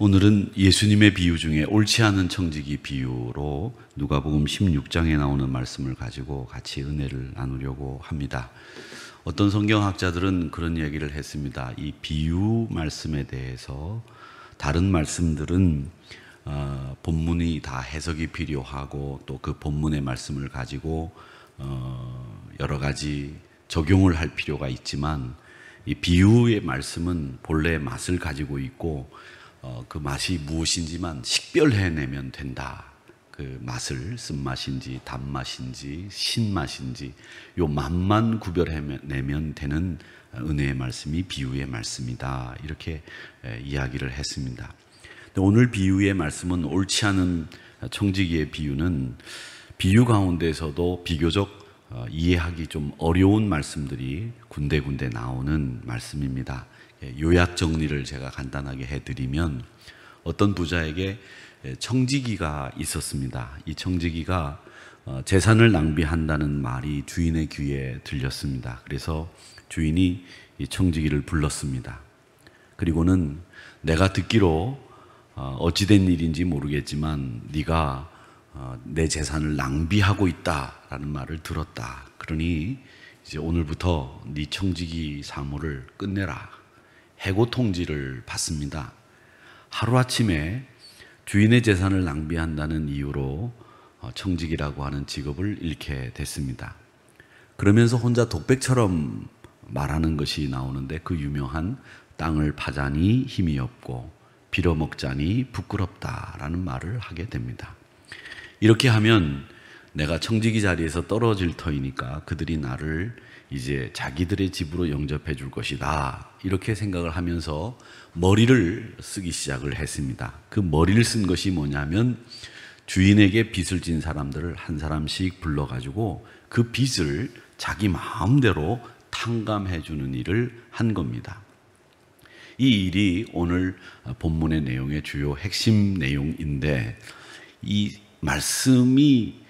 오늘은 예수님의 비유 중에 옳지 않은 청지기 비유로 누가복음 16장에 나오는 말씀을 가지고 같이 은혜를 나누려고 합니다. 어떤 성경학자들은 그런 얘기를 했습니다. 이 비유 말씀에 대해서 다른 말씀들은 본문이 다 해석이 필요하고 또 그 본문의 말씀을 가지고 여러 가지 적용을 할 필요가 있지만 이 비유의 말씀은 본래의 맛을 가지고 있고 그 맛이 무엇인지만 식별해내면 된다. 그 맛을 쓴맛인지 단맛인지 신맛인지 요 맛만 구별해내면 되는 은혜의 말씀이 비유의 말씀이다. 이렇게 이야기를 했습니다. 오늘 비유의 말씀은 옳지 않은 청지기의 비유는 비유 가운데서도 비교적 이해하기 좀 어려운 말씀들이 군데군데 나오는 말씀입니다. 요약 정리를 제가 간단하게 해드리면 어떤 부자에게 청지기가 있었습니다. 이 청지기가 재산을 낭비한다는 말이 주인의 귀에 들렸습니다. 그래서 주인이 이 청지기를 불렀습니다. 그리고는 내가 듣기로 어찌된 일인지 모르겠지만 네가 내 재산을 낭비하고 있다라는 말을 들었다. 그러니 이제 오늘부터 네 청지기 사무를 끝내라. 해고 통지를 받습니다. 하루아침에 주인의 재산을 낭비한다는 이유로 청지기라고 하는 직업을 잃게 됐습니다. 그러면서 혼자 독백처럼 말하는 것이 나오는데 그 유명한 땅을 파자니 힘이 없고 빌어먹자니 부끄럽다라는 말을 하게 됩니다. 이렇게 하면 내가 청지기 자리에서 떨어질 터이니까 그들이 나를 이제 자기들의 집으로 영접해 줄 것이다. 이렇게 생각을 하면서 머리를 쓰기 시작을 했습니다. 그 머리를 쓴 것이 뭐냐면 주인에게 빚을 진 사람들을 한 사람씩 불러가지고 그 빚을 자기 마음대로 탕감해 주는 일을 한 겁니다. 이 일이 오늘 본문의 내용의 주요 핵심 내용인데 이 말씀이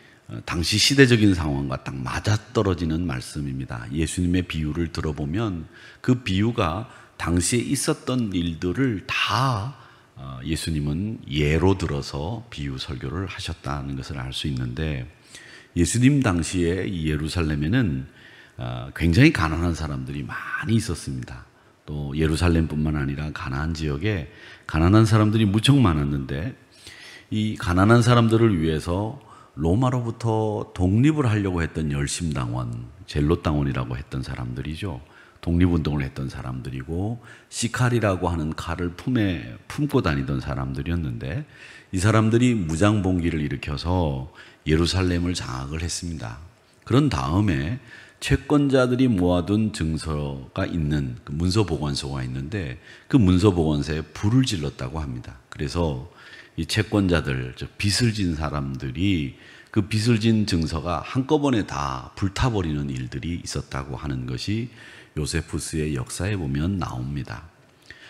당시 시대적인 상황과 딱 맞아떨어지는 말씀입니다. 예수님의 비유를 들어보면 그 비유가 당시에 있었던 일들을 다 예수님은 예로 들어서 비유 설교를 하셨다는 것을 알 수 있는데 예수님 당시에 이 예루살렘에는 굉장히 가난한 사람들이 많이 있었습니다. 또 예루살렘뿐만 아니라 가나안 지역에 가난한 사람들이 무척 많았는데 이 가난한 사람들을 위해서 로마로부터 독립을 하려고 했던 열심당원, 젤롯당원이라고 했던 사람들이죠. 독립운동을 했던 사람들이고 시칼이라고 하는 칼을 품에 품고 다니던 사람들이었는데 이 사람들이 무장봉기를 일으켜서 예루살렘을 장악을 했습니다. 그런 다음에 채권자들이 모아둔 증서가 있는 그 문서보관소가 있는데 그 문서보관소에 불을 질렀다고 합니다. 그래서 이 채권자들, 즉 빚을 진 사람들이 그 빚을 진 증서가 한꺼번에 다 불타버리는 일들이 있었다고 하는 것이 요세푸스의 역사에 보면 나옵니다.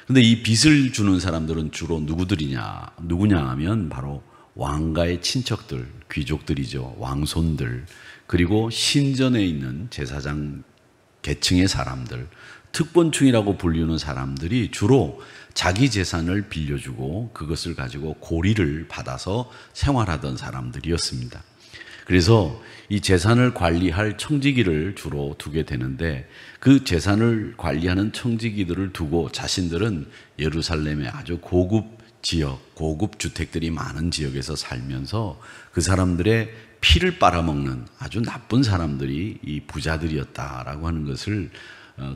그런데 이 빚을 주는 사람들은 주로 누구냐 하면 바로 왕가의 친척들, 귀족들이죠. 왕손들, 그리고 신전에 있는 제사장 계층의 사람들, 특권층이라고 불리는 사람들이 주로 자기 재산을 빌려주고 그것을 가지고 고리를 받아서 생활하던 사람들이었습니다. 그래서 이 재산을 관리할 청지기를 주로 두게 되는데 그 재산을 관리하는 청지기들을 두고 자신들은 예루살렘의 아주 고급 지역, 고급 주택들이 많은 지역에서 살면서 그 사람들의 피를 빨아먹는 아주 나쁜 사람들이 이 부자들이었다라고 하는 것을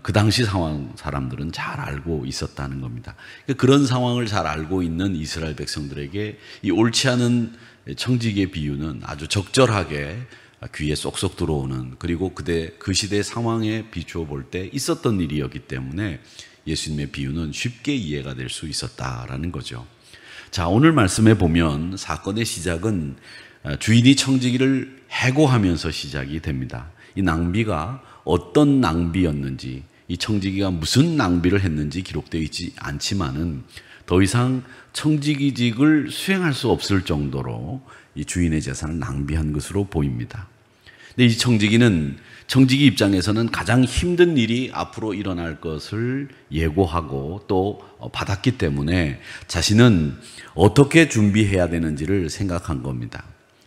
그 당시 상황 사람들은 잘 알고 있었다는 겁니다. 그런 상황을 잘 알고 있는 이스라엘 백성들에게 이 옳지 않은 청지기의 비유는 아주 적절하게 귀에 쏙쏙 들어오는, 그리고 그 시대 상황에 비추어 볼 때 있었던 일이었기 때문에 예수님의 비유는 쉽게 이해가 될 수 있었다라는 거죠. 자, 오늘 말씀에 보면 사건의 시작은 주인이 청지기를 해고하면서 시작이 됩니다. 이 낭비가 어떤 낭비였는지, 이 청지기가 무슨 낭비를 했는지 기록되어 있지 않지만은 더 이상 청지기직을 수행할 수 없을 정도로 이 주인의 재산을 낭비한 것으로 보입니다. 근데 이 청지기는 청지기 입장에서는 가장 힘든 일이 앞으로 일어날 것을 예고하고 또 받았기 때문에 자신은 어떻게 준비해야 되는지를 생각한 겁니다.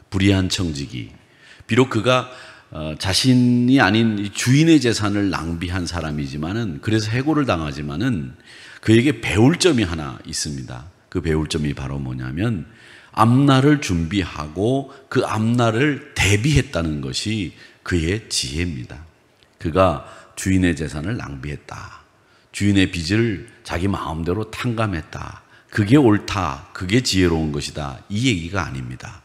불의한 청지기. 비록 그가 자신이 아닌 주인의 재산을 낭비한 사람이지만은, 그래서 해고를 당하지만은 그에게 배울 점이 하나 있습니다. 그 배울 점이 바로 뭐냐면 앞날을 준비하고 그 앞날을 대비했다는 것이 그의 지혜입니다. 그가 주인의 재산을 낭비했다. 주인의 빚을 자기 마음대로 탕감했다. 그게 옳다. 그게 지혜로운 것이다. 이 얘기가 아닙니다.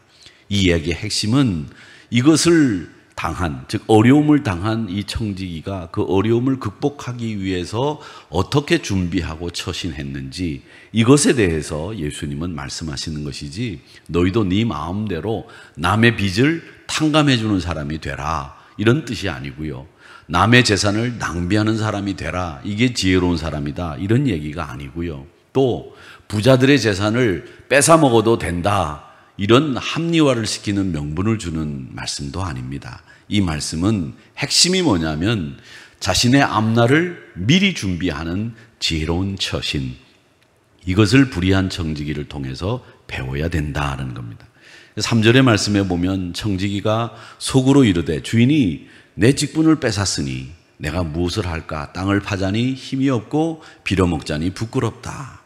이 이야기의 핵심은 이것을 당한, 즉 어려움을 당한 이 청지기가 그 어려움을 극복하기 위해서 어떻게 준비하고 처신했는지, 이것에 대해서 예수님은 말씀하시는 것이지, 너희도 네 마음대로 남의 빚을 탕감해 주는 사람이 되라, 이런 뜻이 아니고요. 남의 재산을 낭비하는 사람이 되라, 이게 지혜로운 사람이다, 이런 얘기가 아니고요. 또 부자들의 재산을 뺏어 먹어도 된다, 이런 합리화를 시키는 명분을 주는 말씀도 아닙니다. 이 말씀은 핵심이 뭐냐면 자신의 앞날을 미리 준비하는 지혜로운 처신, 이것을 불의한 청지기를 통해서 배워야 된다는 겁니다. 3절의 말씀에 보면 청지기가 속으로 이르되 주인이 내 직분을 뺏었으니 내가 무엇을 할까? 땅을 파자니 힘이 없고 빌어먹자니 부끄럽다.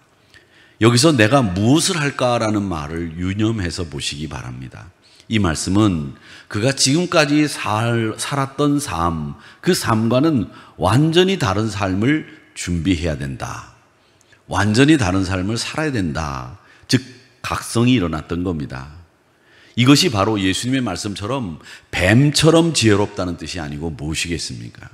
여기서 내가 무엇을 할까라는 말을 유념해서 보시기 바랍니다. 이 말씀은 그가 지금까지 살았던 삶, 그 삶과는 완전히 다른 삶을 준비해야 된다. 완전히 다른 삶을 살아야 된다. 즉 각성이 일어났던 겁니다. 이것이 바로 예수님의 말씀처럼 뱀처럼 지혜롭다는 뜻이 아니고 무엇이겠습니까?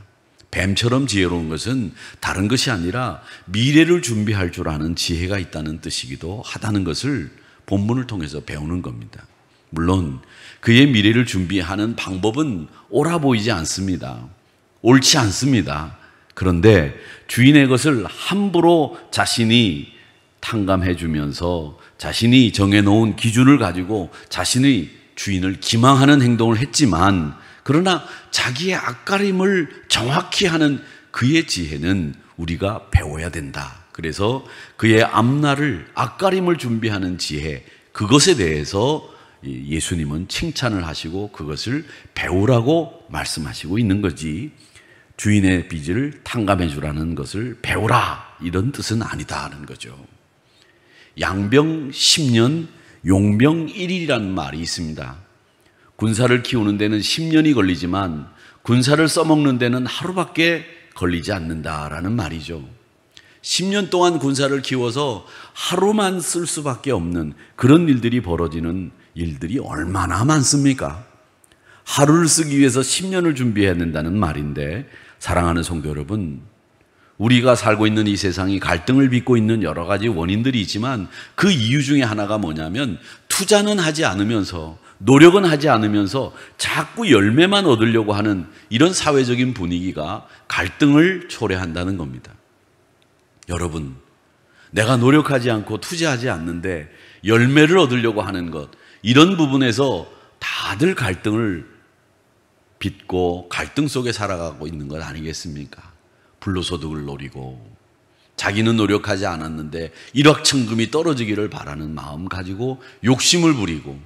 뱀처럼 지혜로운 것은 다른 것이 아니라 미래를 준비할 줄 아는 지혜가 있다는 뜻이기도 하다는 것을 본문을 통해서 배우는 겁니다. 물론 그의 미래를 준비하는 방법은 옳아 보이지 않습니다. 옳지 않습니다. 그런데 주인의 것을 함부로 자신이 탕감해 주면서 자신이 정해놓은 기준을 가지고 자신의 주인을 기망하는 행동을 했지만, 그러나 자기의 앞가림을 정확히 하는 그의 지혜는 우리가 배워야 된다. 그래서 그의 앞날을, 앞가림을 준비하는 지혜, 그것에 대해서 예수님은 칭찬을 하시고 그것을 배우라고 말씀하시고 있는 거지, 주인의 빚을 탕감해 주라는 것을 배우라, 이런 뜻은 아니다는 거죠. 양병 10년, 용병 1일이라는 말이 있습니다. 군사를 키우는 데는 10년이 걸리지만 군사를 써먹는 데는 하루밖에 걸리지 않는다라는 말이죠. 10년 동안 군사를 키워서 하루만 쓸 수밖에 없는 그런 일들이 벌어지는 일들이 얼마나 많습니까? 하루를 쓰기 위해서 10년을 준비해야 된다는 말인데, 사랑하는 성도 여러분, 우리가 살고 있는 이 세상이 갈등을 빚고 있는 여러 가지 원인들이 있지만 그 이유 중에 하나가 뭐냐면 투자는 하지 않으면서, 노력은 하지 않으면서 자꾸 열매만 얻으려고 하는 이런 사회적인 분위기가 갈등을 초래한다는 겁니다. 여러분, 내가 노력하지 않고 투자하지 않는데 열매를 얻으려고 하는 것, 이런 부분에서 다들 갈등을 빚고 갈등 속에 살아가고 있는 것 아니겠습니까? 불로소득을 노리고 자기는 노력하지 않았는데 일확천금이 떨어지기를 바라는 마음 가지고 욕심을 부리고,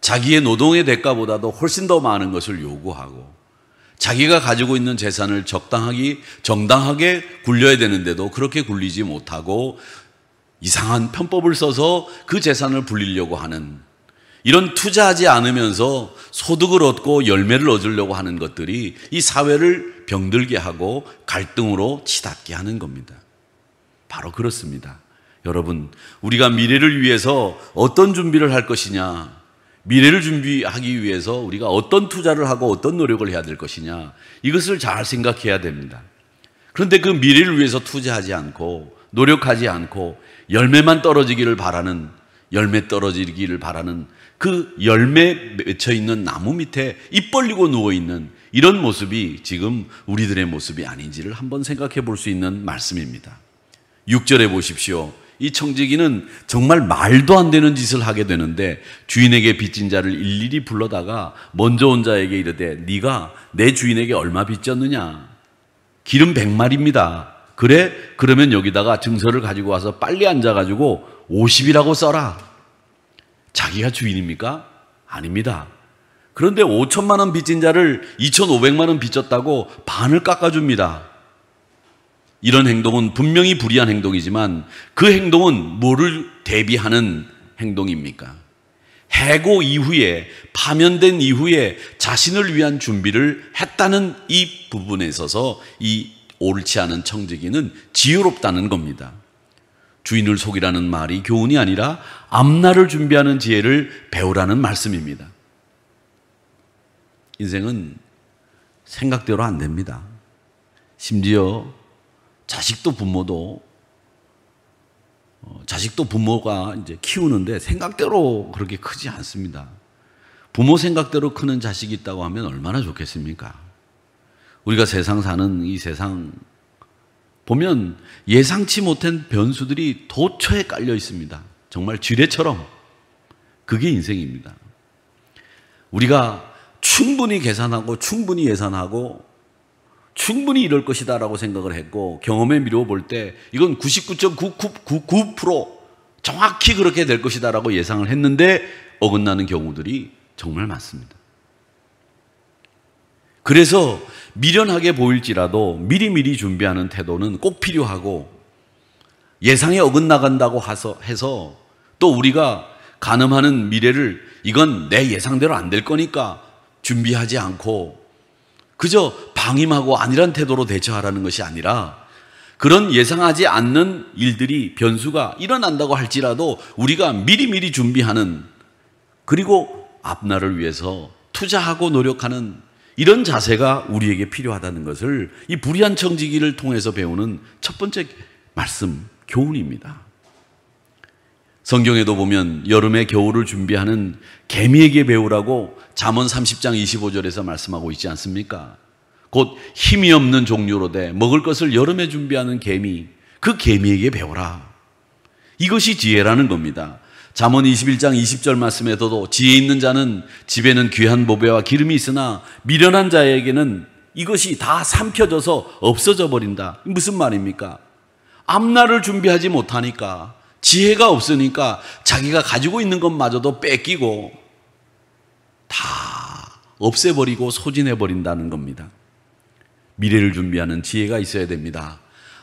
자기의 노동의 대가보다도 훨씬 더 많은 것을 요구하고, 자기가 가지고 있는 재산을 정당하게 굴려야 되는데도 그렇게 굴리지 못하고 이상한 편법을 써서 그 재산을 불리려고 하는, 이런 투자하지 않으면서 소득을 얻고 열매를 얻으려고 하는 것들이 이 사회를 병들게 하고 갈등으로 치닫게 하는 겁니다. 바로 그렇습니다. 여러분, 우리가 미래를 위해서 어떤 준비를 할 것이냐, 미래를 준비하기 위해서 우리가 어떤 투자를 하고 어떤 노력을 해야 될 것이냐, 이것을 잘 생각해야 됩니다. 그런데 그 미래를 위해서 투자하지 않고 노력하지 않고 열매만 떨어지기를 바라는, 열매 떨어지기를 바라는 그 열매 맺혀 있는 나무 밑에 입 벌리고 누워있는 이런 모습이 지금 우리들의 모습이 아닌지를 한번 생각해 볼 수 있는 말씀입니다. 6절에 보십시오. 이 청지기는 정말 말도 안 되는 짓을 하게 되는데 주인에게 빚진 자를 일일이 불러다가 먼저 온 자에게 이르되 네가 내 주인에게 얼마 빚졌느냐? 기름 100마리입니다. 그래? 그러면 여기다가 증서를 가지고 와서 빨리 앉아가지고 50이라고 써라. 자기가 주인입니까? 아닙니다. 그런데 5천만 원 빚진 자를 2,500만 원 빚졌다고 반을 깎아줍니다. 이런 행동은 분명히 불의한 행동이지만 그 행동은 뭐를 대비하는 행동입니까? 해고 이후에, 파면된 이후에 자신을 위한 준비를 했다는 이 부분에 있어서 이 옳지 않은 청지기는 지혜롭다는 겁니다. 주인을 속이라는 말이 교훈이 아니라 앞날을 준비하는 지혜를 배우라는 말씀입니다. 인생은 생각대로 안 됩니다. 심지어 자식도 부모가 이제 키우는데 생각대로 그렇게 크지 않습니다. 부모 생각대로 크는 자식이 있다고 하면 얼마나 좋겠습니까? 우리가 세상 사는 이 세상 보면 예상치 못한 변수들이 도처에 깔려 있습니다. 정말 지뢰처럼. 그게 인생입니다. 우리가 충분히 계산하고 충분히 예산하고 충분히 이럴 것이다 라고 생각을 했고 경험에 미루어 볼 때 이건 99.999% 정확히 그렇게 될 것이다 라고 예상을 했는데 어긋나는 경우들이 정말 많습니다. 그래서 미련하게 보일지라도 미리미리 준비하는 태도는 꼭 필요하고 예상에 어긋나간다고 해서 또 우리가 가늠하는 미래를 이건 내 예상대로 안 될 거니까 준비하지 않고 그저 방임하고 안일한 태도로 대처하라는 것이 아니라 그런 예상하지 않는 일들이 변수가 일어난다고 할지라도 우리가 미리미리 준비하는 그리고 앞날을 위해서 투자하고 노력하는 이런 자세가 우리에게 필요하다는 것을 이 불의한 청지기를 통해서 배우는 첫 번째 말씀, 교훈입니다. 성경에도 보면 여름에 겨울을 준비하는 개미에게 배우라고 잠언 30장 25절에서 말씀하고 있지 않습니까? 곧 힘이 없는 종류로되 먹을 것을 여름에 준비하는 개미, 그 개미에게 배우라. 이것이 지혜라는 겁니다. 잠언 21장 20절 말씀에서도 지혜 있는 자는 집에는 귀한 보배와 기름이 있으나 미련한 자에게는 이것이 다 삼켜져서 없어져 버린다. 무슨 말입니까? 앞날을 준비하지 못하니까 지혜가 없으니까 자기가 가지고 있는 것마저도 뺏기고 다 없애버리고 소진해버린다는 겁니다. 미래를 준비하는 지혜가 있어야 됩니다.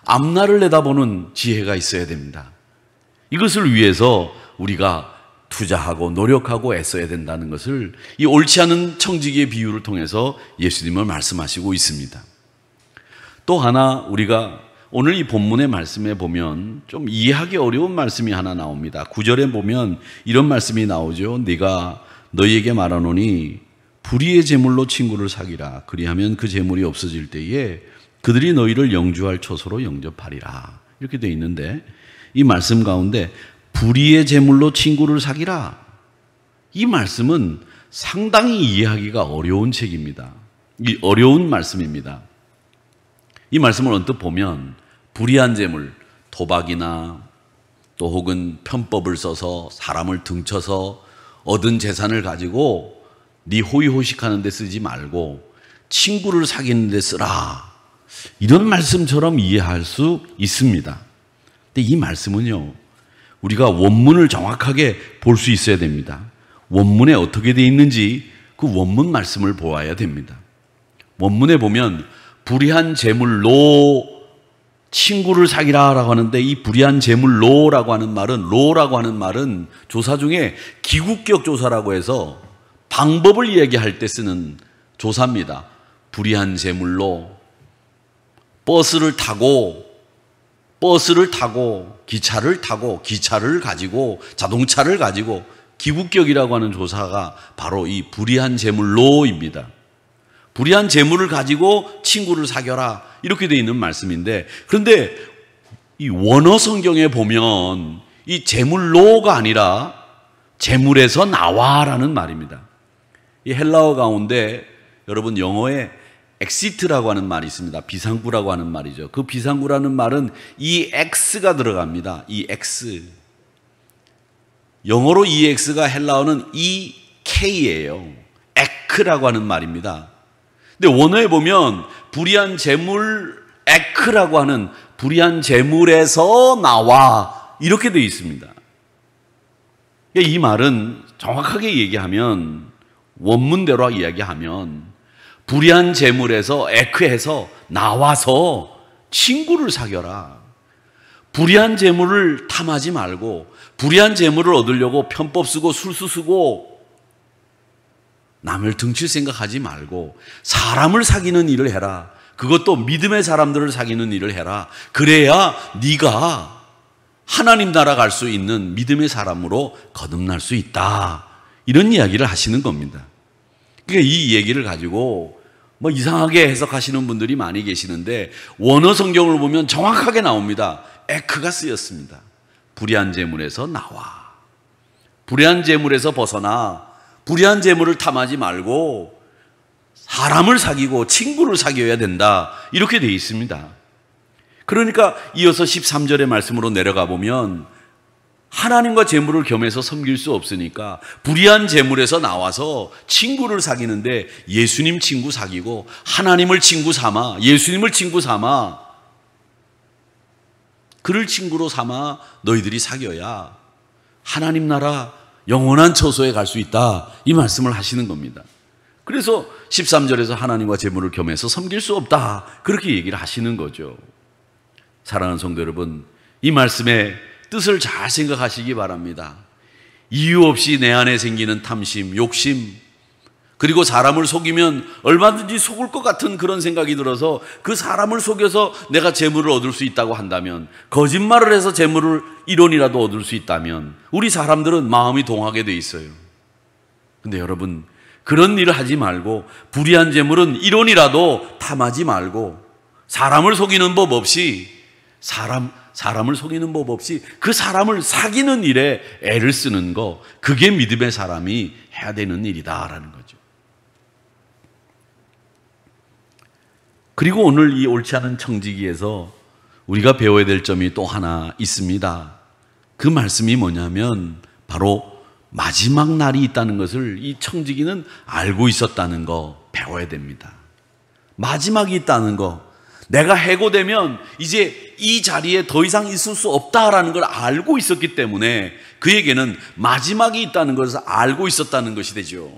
앞날을 내다보는 지혜가 있어야 됩니다. 이것을 위해서 우리가 투자하고 노력하고 애써야 된다는 것을 이 옳지 않은 청지기의 비유를 통해서 예수님은 말씀하시고 있습니다. 또 하나 우리가 오늘 이 본문의 말씀에 보면 좀 이해하기 어려운 말씀이 하나 나옵니다. 9절에 보면 이런 말씀이 나오죠. 네가 너희에게 말하노니 불의의 제물로 친구를 사귀라. 그리하면 그 제물이 없어질 때에 그들이 너희를 영주할 초소로 영접하리라. 이렇게 되어 있는데 이 말씀 가운데 불의의 제물로 친구를 사귀라. 이 말씀은 상당히 이해하기가 어려운 책입니다. 이 어려운 말씀입니다. 이 말씀을 언뜻 보면 불의한 재물, 도박이나 또 혹은 편법을 써서 사람을 등쳐서 얻은 재산을 가지고 네 호의호식하는 데 쓰지 말고 친구를 사귀는 데 쓰라. 이런 말씀처럼 이해할 수 있습니다. 근데 이 말씀은요, 우리가 원문을 정확하게 볼 수 있어야 됩니다. 원문에 어떻게 되어 있는지 그 원문 말씀을 보아야 됩니다. 원문에 보면 불의한 재물로 친구를 사귀라라고 하는데 이 불의한 재물로라고 하는 말은 조사 중에 기국격 조사라고 해서 방법을 이야기할 때 쓰는 조사입니다. 불의한 재물로 버스를 타고 기차를 타고 기차를 가지고 자동차를 가지고 기국격이라고 하는 조사가 바로 이 불의한 재물로입니다. 불의한 재물을 가지고 친구를 사귀어라 이렇게 되어 있는 말씀인데 그런데 이 원어 성경에 보면 이 재물로가 아니라 재물에서 나와라는 말입니다. 이 헬라어 가운데 여러분 영어에 엑시트라고 하는 말이 있습니다. 비상구라고 하는 말이죠. 그 비상구라는 말은 EX가 들어갑니다. EX. 영어로 EX가 헬라어는 EK예요. 에크라고 하는 말입니다. 근데 원어에 보면 불의한 재물 에크라고 하는 불의한 재물에서 나와 이렇게 되어 있습니다. 이 말은 정확하게 얘기하면 원문대로 이야기하면 불의한 재물에서 에크해서 나와서 친구를 사겨라. 불의한 재물을 탐하지 말고 불의한 재물을 얻으려고 편법 쓰고 술수 쓰고 남을 등칠 생각하지 말고 사람을 사귀는 일을 해라. 그것도 믿음의 사람들을 사귀는 일을 해라. 그래야 네가 하나님 나라 갈 수 있는 믿음의 사람으로 거듭날 수 있다. 이런 이야기를 하시는 겁니다. 그러니까 이 얘기를 가지고 뭐 이상하게 해석하시는 분들이 많이 계시는데 원어 성경을 보면 정확하게 나옵니다. 에크가 쓰였습니다. 불의한 재물에서 나와. 불의한 재물에서 벗어나. 불의한 재물을 탐하지 말고 사람을 사귀고 친구를 사귀어야 된다. 이렇게 되어 있습니다. 그러니까 이어서 13절의 말씀으로 내려가 보면 하나님과 재물을 겸해서 섬길 수 없으니까 불의한 재물에서 나와서 친구를 사귀는데 예수님 친구 사귀고 하나님을 친구 삼아 예수님을 친구 삼아 그를 친구로 삼아 너희들이 사귀어야 하나님 나라 영원한 처소에 갈 수 있다. 이 말씀을 하시는 겁니다. 그래서 13절에서 하나님과 재물을 겸해서 섬길 수 없다. 그렇게 얘기를 하시는 거죠. 사랑하는 성도 여러분, 이 말씀의 뜻을 잘 생각하시기 바랍니다. 이유 없이 내 안에 생기는 탐심, 욕심, 그리고 사람을 속이면 얼마든지 속을 것 같은 그런 생각이 들어서 그 사람을 속여서 내가 재물을 얻을 수 있다고 한다면, 거짓말을 해서 재물을 1원이라도 얻을 수 있다면 우리 사람들은 마음이 동하게 돼 있어요. 근데 여러분, 그런 일을 하지 말고 불의한 재물은 1원이라도 탐하지 말고 사람을 속이는 법 없이 사람을 속이는 법 없이 그 사람을 사귀는 일에 애를 쓰는 거, 그게 믿음의 사람이 해야 되는 일이다라는 거죠. 그리고 오늘 이 옳지 않은 청지기에서 우리가 배워야 될 점이 또 하나 있습니다. 그 말씀이 뭐냐면 바로 마지막 날이 있다는 것을 이 청지기는 알고 있었다는 거 배워야 됩니다. 마지막이 있다는 거, 내가 해고되면 이제 이 자리에 더 이상 있을 수 없다라는 걸 알고 있었기 때문에 그에게는 마지막이 있다는 것을 알고 있었다는 것이 되죠.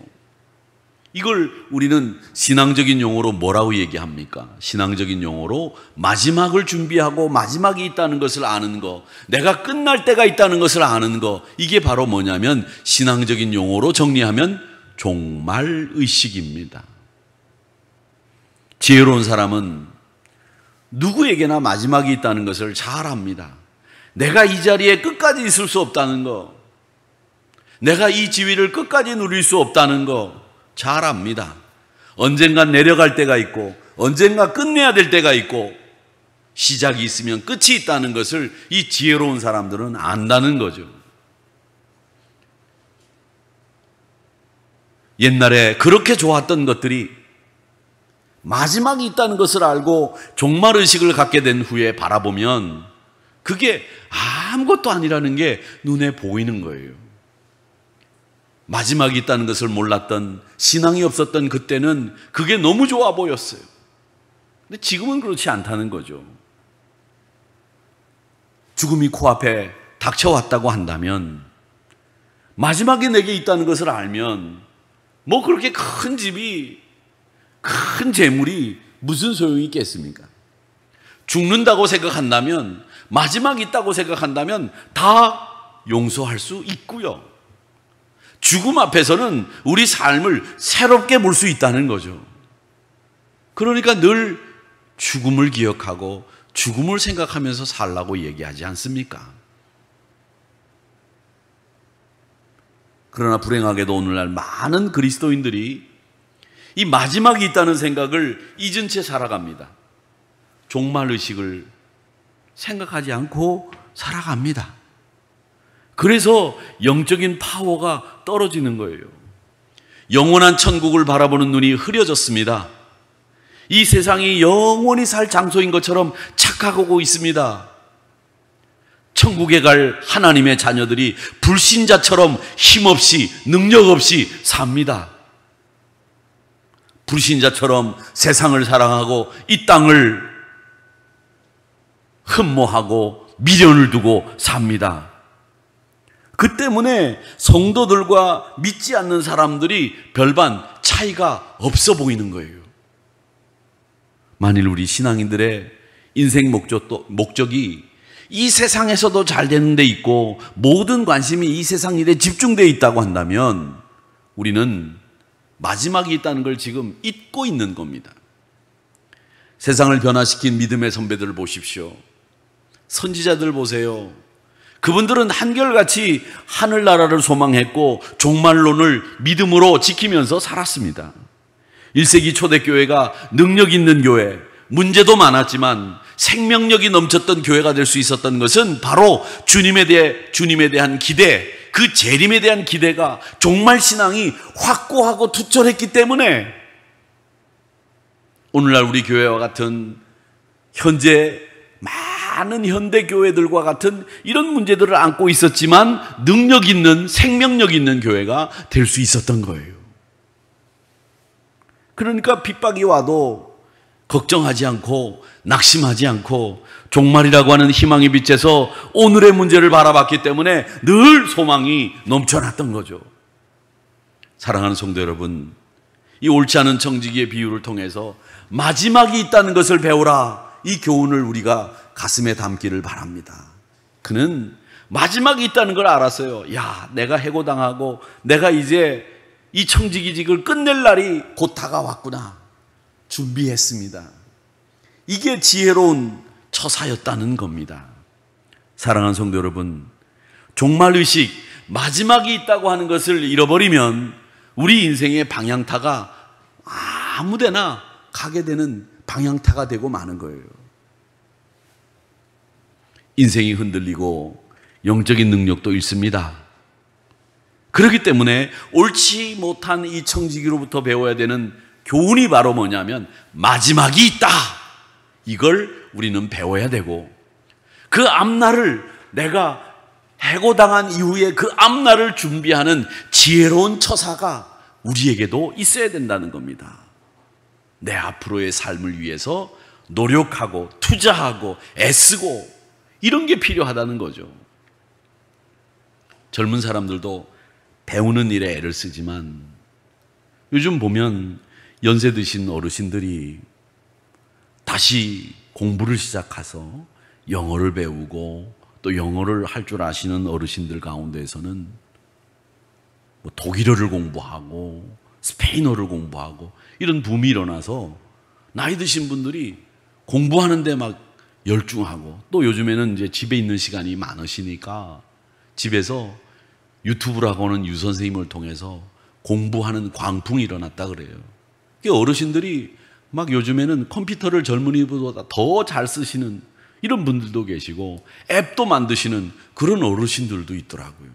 이걸 우리는 신앙적인 용어로 뭐라고 얘기합니까? 신앙적인 용어로 마지막을 준비하고 마지막이 있다는 것을 아는 거, 내가 끝날 때가 있다는 것을 아는 거, 이게 바로 뭐냐면 신앙적인 용어로 정리하면 종말의식입니다. 지혜로운 사람은 누구에게나 마지막이 있다는 것을 잘 압니다. 내가 이 자리에 끝까지 있을 수 없다는 거, 내가 이 지위를 끝까지 누릴 수 없다는 거 잘 압니다. 언젠가 내려갈 때가 있고 언젠가 끝내야 될 때가 있고 시작이 있으면 끝이 있다는 것을 이 지혜로운 사람들은 안다는 거죠. 옛날에 그렇게 좋았던 것들이 마지막이 있다는 것을 알고 종말의식을 갖게 된 후에 바라보면 그게 아무것도 아니라는 게 눈에 보이는 거예요. 마지막이 있다는 것을 몰랐던, 신앙이 없었던 그때는 그게 너무 좋아 보였어요. 근데 지금은 그렇지 않다는 거죠. 죽음이 코앞에 닥쳐왔다고 한다면, 마지막에 내게 있다는 것을 알면 뭐 그렇게 큰 집이, 큰 재물이 무슨 소용이 있겠습니까? 죽는다고 생각한다면, 마지막이 있다고 생각한다면 다 용서할 수 있고요. 죽음 앞에서는 우리 삶을 새롭게 볼 수 있다는 거죠. 그러니까 늘 죽음을 기억하고 죽음을 생각하면서 살라고 얘기하지 않습니까? 그러나 불행하게도 오늘날 많은 그리스도인들이 이 마지막이 있다는 생각을 잊은 채 살아갑니다. 종말의식을 생각하지 않고 살아갑니다. 그래서 영적인 파워가 떨어지는 거예요. 영원한 천국을 바라보는 눈이 흐려졌습니다. 이 세상이 영원히 살 장소인 것처럼 착각하고 있습니다. 천국에 갈 하나님의 자녀들이 불신자처럼 힘없이 능력 없이 삽니다. 불신자처럼 세상을 사랑하고 이 땅을 흠모하고 미련을 두고 삽니다. 그 때문에 성도들과 믿지 않는 사람들이 별반 차이가 없어 보이는 거예요. 만일 우리 신앙인들의 인생 목적이 이 세상에서도 잘 되는 데 있고 모든 관심이 이 세상 일에 집중되어 있다고 한다면 우리는 마지막이 있다는 걸 지금 잊고 있는 겁니다. 세상을 변화시킨 믿음의 선배들을 보십시오. 선지자들 보세요. 그분들은 한결같이 하늘나라를 소망했고 종말론을 믿음으로 지키면서 살았습니다. 1세기 초대교회가 능력 있는 교회, 문제도 많았지만 생명력이 넘쳤던 교회가 될 수 있었던 것은 바로 주님에 대한 기대, 그 재림에 대한 기대가 종말 신앙이 확고하고 투철했기 때문에 오늘날 우리 교회와 같은 현재 많은 현대 교회들과 같은 이런 문제들을 안고 있었지만 능력 있는 생명력 있는 교회가 될 수 있었던 거예요. 그러니까 핍박이 와도 걱정하지 않고 낙심하지 않고 종말이라고 하는 희망의 빛에서 오늘의 문제를 바라봤기 때문에 늘 소망이 넘쳐났던 거죠. 사랑하는 성도 여러분, 이 옳지 않은 청지기의 비유를 통해서 마지막이 있다는 것을 배우라, 이 교훈을 우리가 가슴에 담기를 바랍니다. 그는 마지막이 있다는 걸 알았어요. 야, 내가 해고당하고 내가 이제 이 청지기직을 끝낼 날이 곧 다가왔구나. 준비했습니다. 이게 지혜로운 처사였다는 겁니다. 사랑하는 성도 여러분, 종말의식, 마지막이 있다고 하는 것을 잃어버리면 우리 인생의 방향타가 아무데나 가게 되는 방향타가 되고 마는 거예요. 인생이 흔들리고 영적인 능력도 잃습니다. 그렇기 때문에 옳지 못한 이 청지기로부터 배워야 되는 교훈이 바로 뭐냐면 마지막이 있다. 이걸 우리는 배워야 되고 그 앞날을 내가 해고당한 이후에 그 앞날을 준비하는 지혜로운 처사가 우리에게도 있어야 된다는 겁니다. 내 앞으로의 삶을 위해서 노력하고 투자하고 애쓰고 이런 게 필요하다는 거죠. 젊은 사람들도 배우는 일에 애를 쓰지만 요즘 보면 연세 드신 어르신들이 다시 공부를 시작해서 영어를 배우고 또 영어를 할 줄 아시는 어르신들 가운데에서는 뭐 독일어를 공부하고 스페인어를 공부하고 이런 붐이 일어나서 나이 드신 분들이 공부하는데 막 열중하고 또 요즘에는 이제 집에 있는 시간이 많으시니까 집에서 유튜브라고 하는 유 선생님을 통해서 공부하는 광풍이 일어났다 그래요. 어르신들이 막 요즘에는 컴퓨터를 젊은이보다 더 잘 쓰시는 이런 분들도 계시고 앱도 만드시는 그런 어르신들도 있더라고요.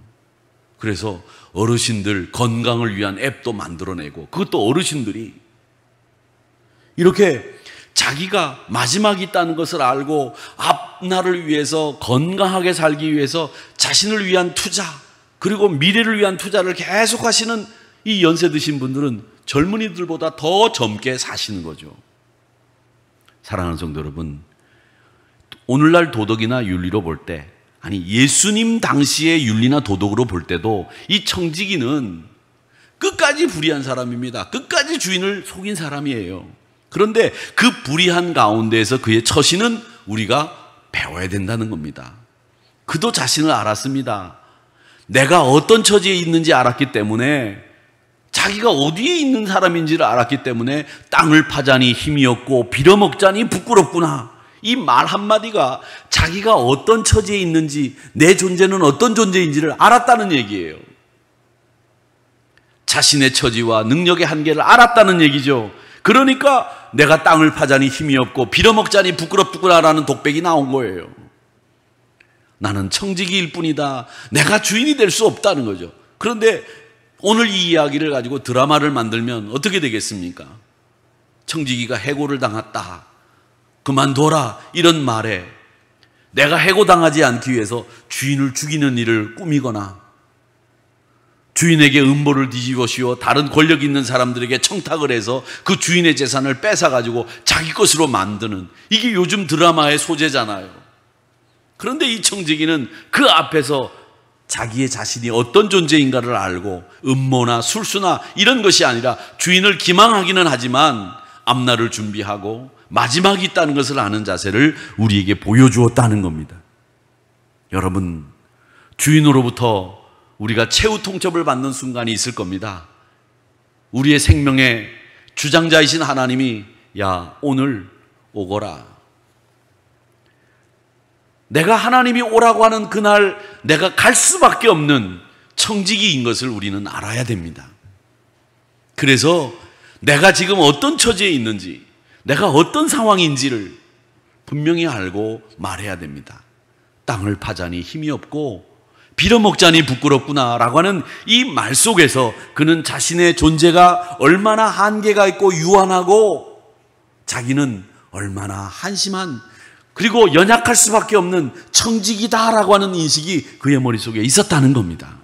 그래서 어르신들 건강을 위한 앱도 만들어내고 그것도 어르신들이 이렇게 자기가 마지막이 있다는 것을 알고 앞날을 위해서 건강하게 살기 위해서 자신을 위한 투자 그리고 미래를 위한 투자를 계속 하시는 이 연세 드신 분들은 젊은이들보다 더 젊게 사시는 거죠. 사랑하는 성도 여러분, 오늘날 도덕이나 윤리로 볼 때, 아니 예수님 당시의 윤리나 도덕으로 볼 때도 이 청지기는 끝까지 불의한 사람입니다. 끝까지 주인을 속인 사람이에요. 그런데 그 불의한 가운데에서 그의 처신은 우리가 배워야 된다는 겁니다. 그도 자신을 알았습니다. 내가 어떤 처지에 있는지 알았기 때문에, 자기가 어디에 있는 사람인지를 알았기 때문에 땅을 파자니 힘이 없고 빌어먹자니 부끄럽구나. 이 말 한마디가 자기가 어떤 처지에 있는지, 내 존재는 어떤 존재인지를 알았다는 얘기예요. 자신의 처지와 능력의 한계를 알았다는 얘기죠. 그러니까 내가 땅을 파자니 힘이 없고 빌어먹자니 부끄럽구나라는 독백이 나온 거예요. 나는 청지기일 뿐이다. 내가 주인이 될 수 없다는 거죠. 그런데 오늘 이 이야기를 가지고 드라마를 만들면 어떻게 되겠습니까? 청지기가 해고를 당했다, 그만둬라, 이런 말에 내가 해고당하지 않기 위해서 주인을 죽이는 일을 꾸미거나 주인에게 음모를 뒤집어 씌워 다른 권력 있는 사람들에게 청탁을 해서 그 주인의 재산을 뺏어가지고 자기 것으로 만드는, 이게 요즘 드라마의 소재잖아요. 그런데 이 청지기는 그 앞에서 자기의 자신이 어떤 존재인가를 알고 음모나 술수나 이런 것이 아니라 주인을 기망하기는 하지만 앞날을 준비하고 마지막이 있다는 것을 아는 자세를 우리에게 보여주었다는 겁니다. 여러분, 주인으로부터 우리가 최후 통첩을 받는 순간이 있을 겁니다. 우리의 생명의 주장자이신 하나님이 야, 오늘 오거라. 내가 하나님이 오라고 하는 그날 내가 갈 수밖에 없는 청지기인 것을 우리는 알아야 됩니다. 그래서 내가 지금 어떤 처지에 있는지, 내가 어떤 상황인지를 분명히 알고 말해야 됩니다. 땅을 파자니 힘이 없고 빌어먹자니 부끄럽구나 라고 하는 이 말 속에서 그는 자신의 존재가 얼마나 한계가 있고 유한하고 자기는 얼마나 한심한, 그리고 연약할 수밖에 없는 청지기다라고 하는 인식이 그의 머릿속에 있었다는 겁니다.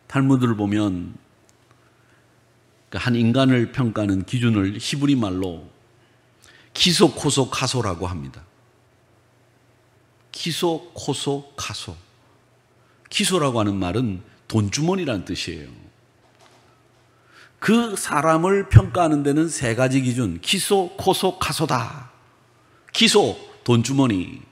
탈무드를 보면 한 인간을 평가하는 기준을 히브리 말로 키소, 코소, 카소라고 합니다. 키소, 코소, 카소. 키소라고 하는 말은 돈주머니라는 뜻이에요. 그 사람을 평가하는 데는 세 가지 기준, 키소, 코소, 카소다. 키소, 돈주머니.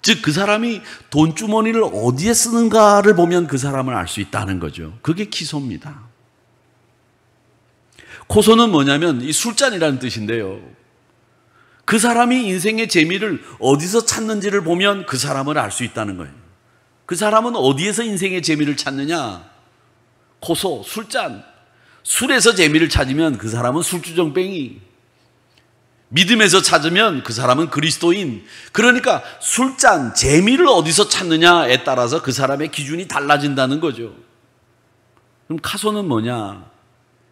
즉 그 사람이 돈주머니를 어디에 쓰는가를 보면 그 사람을 알 수 있다는 거죠. 그게 키소입니다. 코소는 뭐냐면 이 술잔이라는 뜻인데요, 그 사람이 인생의 재미를 어디서 찾는지를 보면 그 사람을 알 수 있다는 거예요. 그 사람은 어디에서 인생의 재미를 찾느냐? 코소, 술잔. 술에서 재미를 찾으면 그 사람은 술주정뱅이. 믿음에서 찾으면 그 사람은 그리스도인. 그러니까 술잔, 재미를 어디서 찾느냐에 따라서 그 사람의 기준이 달라진다는 거죠. 그럼 카소는 뭐냐?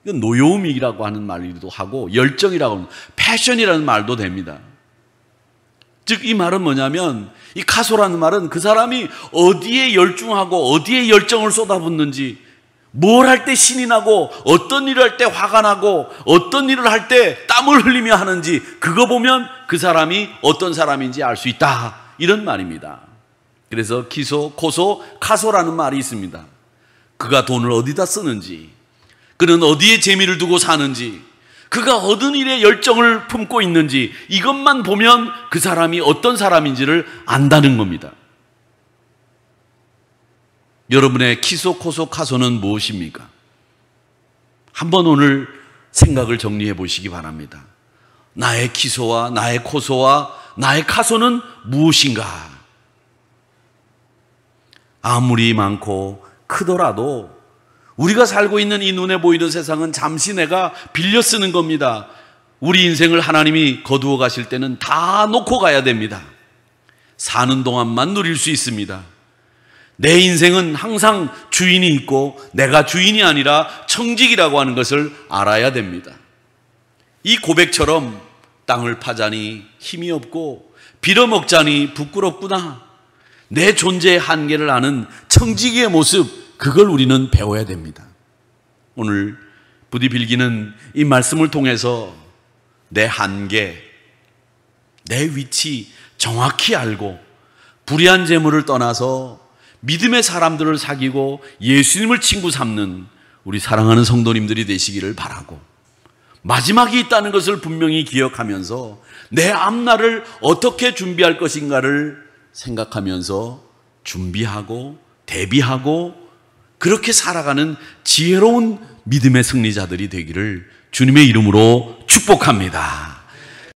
이건 노여움이라고 하는 말이기도 하고 열정이라고 하는, 패션이라는 말도 됩니다. 즉 이 말은 뭐냐면, 이 카소라는 말은 그 사람이 어디에 열중하고 어디에 열정을 쏟아붓는지, 뭘 할 때 신이 나고 어떤 일을 할 때 화가 나고 어떤 일을 할 때 땀을 흘리며 하는지, 그거 보면 그 사람이 어떤 사람인지 알 수 있다, 이런 말입니다. 그래서 키소, 코소, 카소라는 말이 있습니다. 그가 돈을 어디다 쓰는지, 그는 어디에 재미를 두고 사는지, 그가 어떤 일에 열정을 품고 있는지, 이것만 보면 그 사람이 어떤 사람인지를 안다는 겁니다. 여러분의 키소, 코소, 카소는 무엇입니까? 한번 오늘 생각을 정리해 보시기 바랍니다. 나의 키소와 나의 코소와 나의 카소는 무엇인가? 아무리 많고 크더라도 우리가 살고 있는 이 눈에 보이는 세상은 잠시 내가 빌려 쓰는 겁니다. 우리 인생을 하나님이 거두어 가실 때는 다 놓고 가야 됩니다. 사는 동안만 누릴 수 있습니다. 내 인생은 항상 주인이 있고 내가 주인이 아니라 청직이라고 하는 것을 알아야 됩니다. 이 고백처럼 땅을 파자니 힘이 없고 빌어먹자니 부끄럽구나, 내 존재의 한계를 아는 청지기의 모습, 그걸 우리는 배워야 됩니다. 오늘 부디 빌기는 이 말씀을 통해서 내 한계, 내 위치 정확히 알고 불의한 재물을 떠나서 믿음의 사람들을 사귀고 예수님을 친구 삼는 우리 사랑하는 성도님들이 되시기를 바라고, 마지막이 있다는 것을 분명히 기억하면서 내 앞날을 어떻게 준비할 것인가를 생각하면서 준비하고 대비하고 그렇게 살아가는 지혜로운 믿음의 승리자들이 되기를 주님의 이름으로 축복합니다.